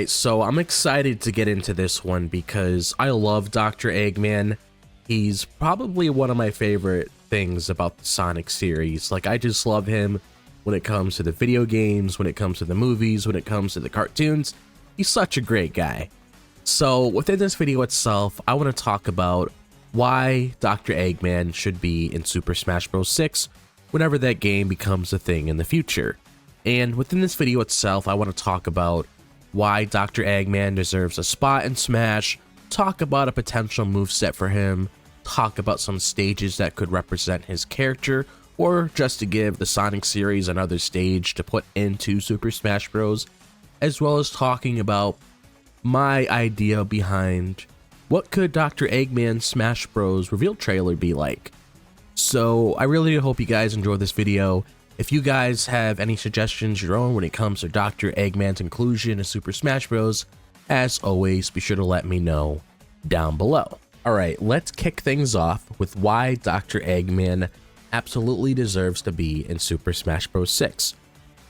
Alright, so I'm excited to get into this one because I love Dr. Eggman. He's probably one of my favorite things about the Sonic series. Like, I just love him when it comes to the video games, when it comes to the movies, when it comes to the cartoons. He's such a great guy. So within this video itself, I want to talk about why Dr. Eggman should be in Super Smash Bros. 6 whenever that game becomes a thing in the future. And within this video itself, I want to talk about why Dr. Eggman deserves a spot in Smash, talk about a potential moveset for him, talk about some stages that could represent his character, or just to give the Sonic series another stage to put into Super Smash Bros., as well as talking about my idea behind what could Dr. Eggman's Smash Bros. Reveal trailer be like. So I really hope you guys enjoy this video. If you guys have any suggestions your own when it comes to Dr. Eggman's inclusion in Super Smash Bros., as always, be sure to let me know down below. Alright, let's kick things off with why Dr. Eggman absolutely deserves to be in Super Smash Bros. 6.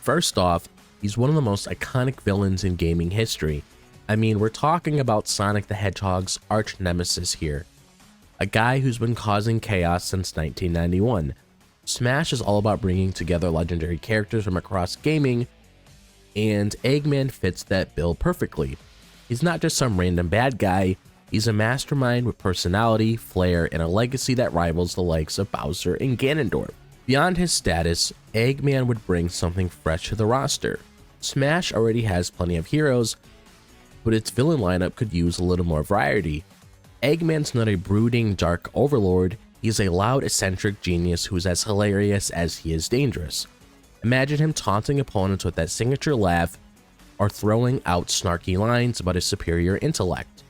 First off, he's one of the most iconic villains in gaming history. I mean, we're talking about Sonic the Hedgehog's arch nemesis here. A guy who's been causing chaos since 1991. Smash is all about bringing together legendary characters from across gaming, and Eggman fits that bill perfectly. He's not just some random bad guy, he's a mastermind with personality, flair, and a legacy that rivals the likes of Bowser and Ganondorf. Beyond his status, Eggman would bring something fresh to the roster. Smash already has plenty of heroes, but its villain lineup could use a little more variety. Eggman's not a brooding, dark overlord. He's a loud, eccentric genius who's as hilarious as he is dangerous. Imagine him taunting opponents with that signature laugh or throwing out snarky lines about his superior intellect.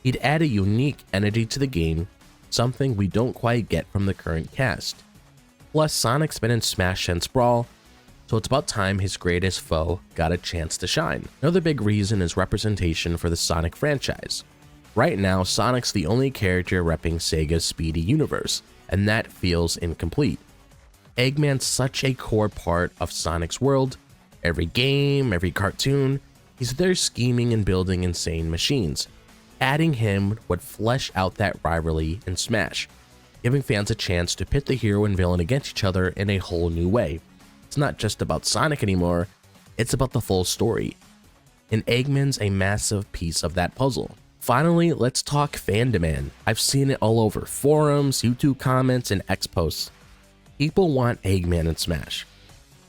He'd add a unique energy to the game, something we don't quite get from the current cast. Plus, Sonic's been in Smash since Brawl, so it's about time his greatest foe got a chance to shine. Another big reason is representation for the Sonic franchise. Right now, Sonic's the only character repping Sega's speedy universe, and that feels incomplete. Eggman's such a core part of Sonic's world. Every game, every cartoon, he's there scheming and building insane machines. Adding him would flesh out that rivalry in Smash, giving fans a chance to pit the hero and villain against each other in a whole new way. It's not just about Sonic anymore, it's about the full story. And Eggman's a massive piece of that puzzle. Finally, let's talk fan demand. I've seen it all over forums, YouTube comments, and X posts. People want Eggman in Smash.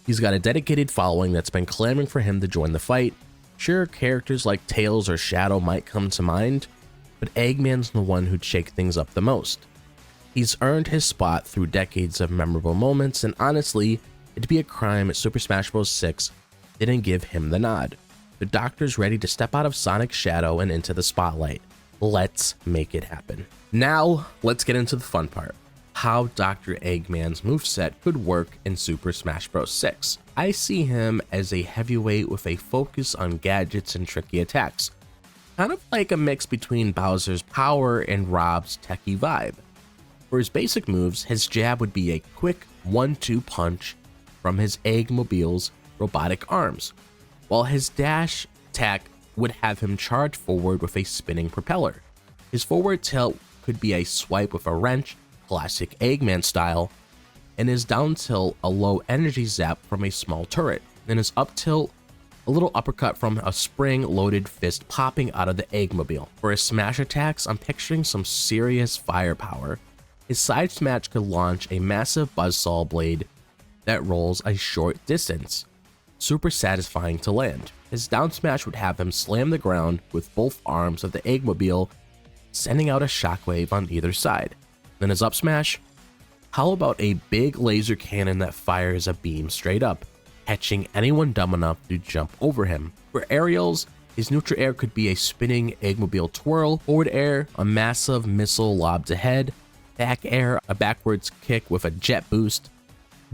He's got a dedicated following that's been clamoring for him to join the fight. Sure, characters like Tails or Shadow might come to mind, but Eggman's the one who'd shake things up the most. He's earned his spot through decades of memorable moments, and honestly, it'd be a crime if Super Smash Bros. 6 didn't give him the nod. The Doctor's ready to step out of Sonic's shadow and into the spotlight. Let's make it happen. Now, let's get into the fun part. How Dr. Eggman's moveset could work in Super Smash Bros. 6. I see him as a heavyweight with a focus on gadgets and tricky attacks. Kind of like a mix between Bowser's power and Rob's techie vibe. For his basic moves, his jab would be a quick 1-2 punch from his Eggmobile's robotic arms, while his dash attack would have him charge forward with a spinning propeller. His forward tilt could be a swipe with a wrench, classic Eggman style, and his down tilt a low energy zap from a small turret, and his up tilt a little uppercut from a spring-loaded fist popping out of the Eggmobile. For his smash attacks, I'm picturing some serious firepower. His side smash could launch a massive buzzsaw blade that rolls a short distance, super satisfying to land. His down smash would have him slam the ground with both arms of the Eggmobile, sending out a shockwave on either side. Then his up smash? How about a big laser cannon that fires a beam straight up, catching anyone dumb enough to jump over him? For aerials, his neutral air could be a spinning Eggmobile twirl, forward air, a massive missile lobbed ahead, back air, a backwards kick with a jet boost,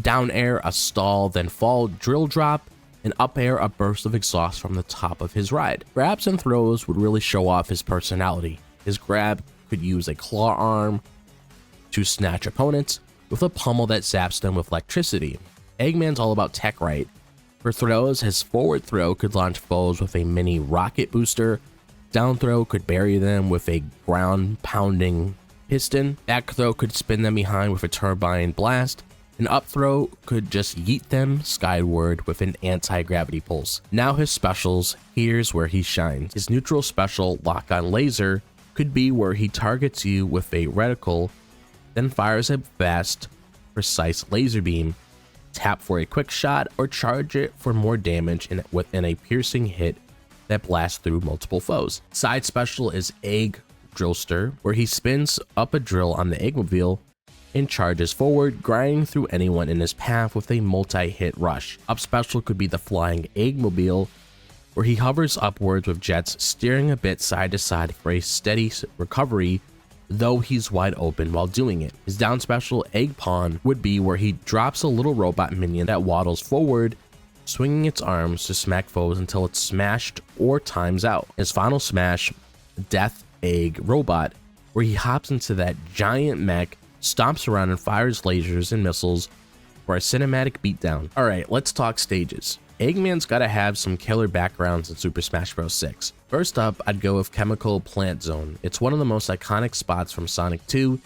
down air, a stall then fall drill drop, and up air, a burst of exhaust from the top of his ride. Grabs and throws would really show off his personality. His grab could use a claw arm to snatch opponents, with a pummel that zaps them with electricity. Eggman's all about tech right. For throws, his forward throw could launch foes with a mini rocket booster, down throw could bury them with a ground pounding piston, back throw could spin them behind with a turbine blast, and up throw could just yeet them skyward with an anti-gravity pulse. Now his specials, here's where he shines. His neutral special, Lock On Laser, could be where he targets you with a reticle, then fires a fast, precise laser beam, tap for a quick shot, or charge it for more damage within a piercing hit that blasts through multiple foes. Side special is Egg Drillster, where he spins up a drill on the Eggmobile and charges forward, grinding through anyone in his path with a multi-hit rush. Up special could be the Flying Eggmobile, where he hovers upwards with jets steering a bit side to side for a steady recovery, though he's wide open while doing it. His down special, Egg Pawn, would be where he drops a little robot minion that waddles forward, swinging its arms to smack foes until it's smashed or times out. His final smash, Death Egg Robot, where he hops into that giant mech, stomps around and fires lasers and missiles for a cinematic beatdown. Alright, let's talk stages. Eggman's gotta have some killer backgrounds in Super Smash Bros. 6. First up, I'd go with Chemical Plant Zone. It's one of the most iconic spots from Sonic 2,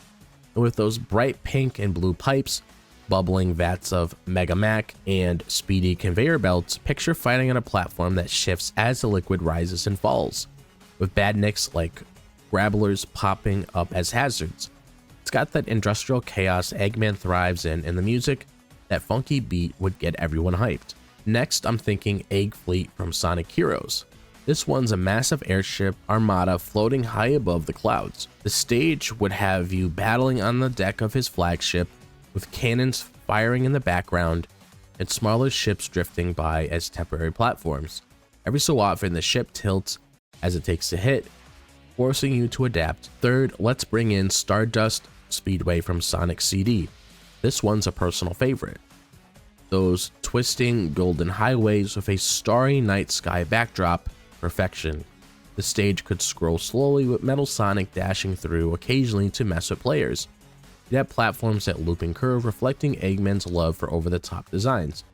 and with those bright pink and blue pipes, bubbling vats of Mega Mac, and speedy conveyor belts, picture fighting on a platform that shifts as the liquid rises and falls, with badniks like grabblers popping up as hazards. It's got that industrial chaos Eggman thrives in, and the music, that funky beat, would get everyone hyped. Next, I'm thinking Egg Fleet from Sonic Heroes. This one's a massive airship armada floating high above the clouds. The stage would have you battling on the deck of his flagship, with cannons firing in the background and smaller ships drifting by as temporary platforms. Every so often, the ship tilts as it takes a hit, forcing you to adapt. Third, let's bring in Stardust Speedway from Sonic CD. This one's a personal favorite. Those twisting golden highways with a starry night sky backdrop, perfection. The stage could scroll slowly with Metal Sonic dashing through occasionally to mess with players. You'd have platforms that loop and curve, reflecting Eggman's love for over-the-top designs.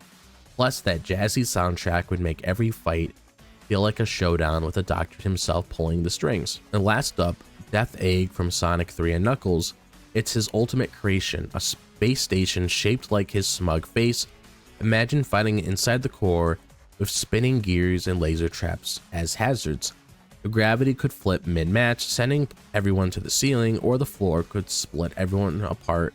Plus, that jazzy soundtrack would make every fight feel like a showdown with the Doctor himself pulling the strings. And last up, Death Egg from Sonic 3 and Knuckles. It's his ultimate creation, a space station shaped like his smug face. Imagine fighting inside the core with spinning gears and laser traps as hazards. The gravity could flip mid-match, sending everyone to the ceiling, or the floor could split everyone apart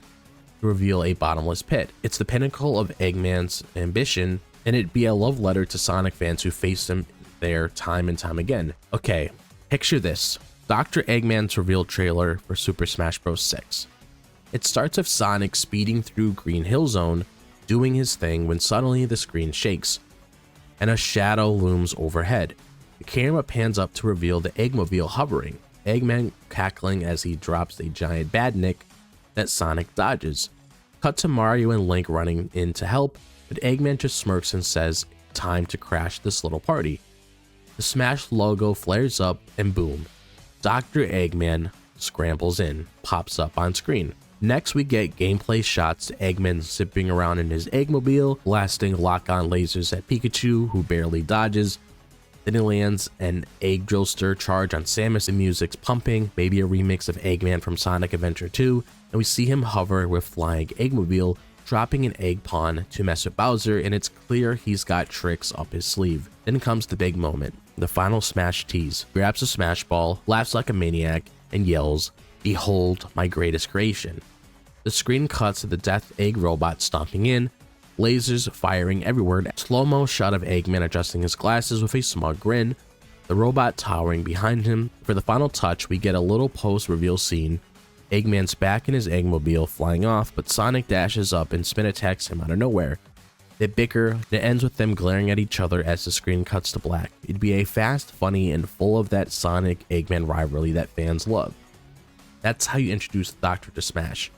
to reveal a bottomless pit. It's the pinnacle of Eggman's ambition, and it'd be a love letter to Sonic fans who face him there time and time again. Okay, picture this. Dr. Eggman's reveal trailer for Super Smash Bros. 6. It starts with Sonic speeding through Green Hill Zone, doing his thing, when suddenly the screen shakes, and a shadow looms overhead. The camera pans up to reveal the Eggmobile hovering, Eggman cackling as he drops a giant badnik that Sonic dodges. Cut to Mario and Link running in to help, but Eggman just smirks and says, "Time to crash this little party." The Smash logo flares up, and boom, Dr. Eggman scrambles in, pops up on screen. Next, we get gameplay shots, Eggman zipping around in his Eggmobile, blasting lock-on lasers at Pikachu, who barely dodges. Then he lands an Egg Drillster charge on Samus, and music's pumping, maybe a remix of Eggman from Sonic Adventure 2, and we see him hover with Flying Eggmobile, dropping an Egg Pawn to mess with Bowser, and it's clear he's got tricks up his sleeve. Then comes the big moment, the final Smash tease. Grabs a Smash Ball, laughs like a maniac, and yells, "Behold my greatest creation." The screen cuts to the Death Egg robot stomping in, lasers firing everywhere, slow-mo shot of Eggman adjusting his glasses with a smug grin, the robot towering behind him. For the final touch, we get a little post-reveal scene. Eggman's back in his Eggmobile flying off, but Sonic dashes up and spin attacks him out of nowhere. They bicker, and it ends with them glaring at each other as the screen cuts to black. It'd be a fast, funny, and full of that Sonic-Eggman rivalry that fans love. That's how you introduce the Doctor to Smash.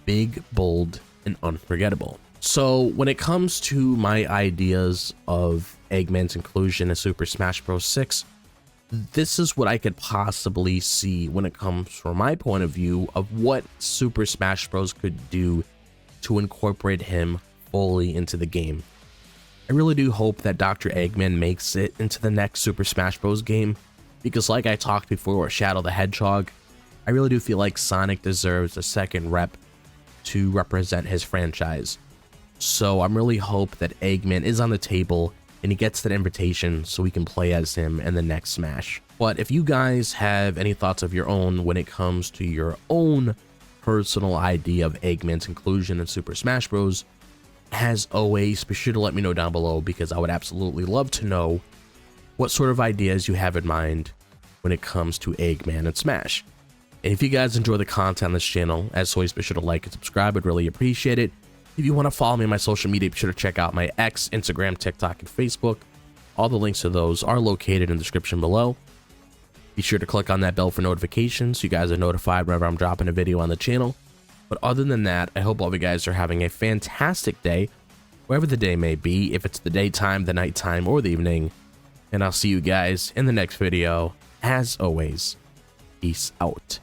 Big, bold, and unforgettable. So when it comes to my ideas of Eggman's inclusion in Super Smash Bros. 6, this is what I could possibly see when it comes from my point of view of what Super Smash Bros. Could do to incorporate him fully into the game. I really do hope that Dr. Eggman makes it into the next Super Smash Bros. Game, because like I talked before with Shadow the Hedgehog, I really do feel like Sonic deserves a second rep to represent his franchise. So I'm really hope that Eggman is on the table and he gets that invitation so we can play as him in the next Smash. But if you guys have any thoughts of your own when it comes to your own personal idea of Eggman's inclusion in Super Smash Bros., as always, be sure to let me know down below, because I would absolutely love to know what sort of ideas you have in mind when it comes to Eggman and Smash. And if you guys enjoy the content on this channel, as always, be sure to like and subscribe. I'd really appreciate it. If you want to follow me on my social media, be sure to check out my X, Instagram, TikTok, and Facebook. All the links to those are located in the description below. Be sure to click on that bell for notifications so you guys are notified whenever I'm dropping a video on the channel. But other than that, I hope all of you guys are having a fantastic day, wherever the day may be, if it's the daytime, the nighttime, or the evening. And I'll see you guys in the next video. As always, peace out.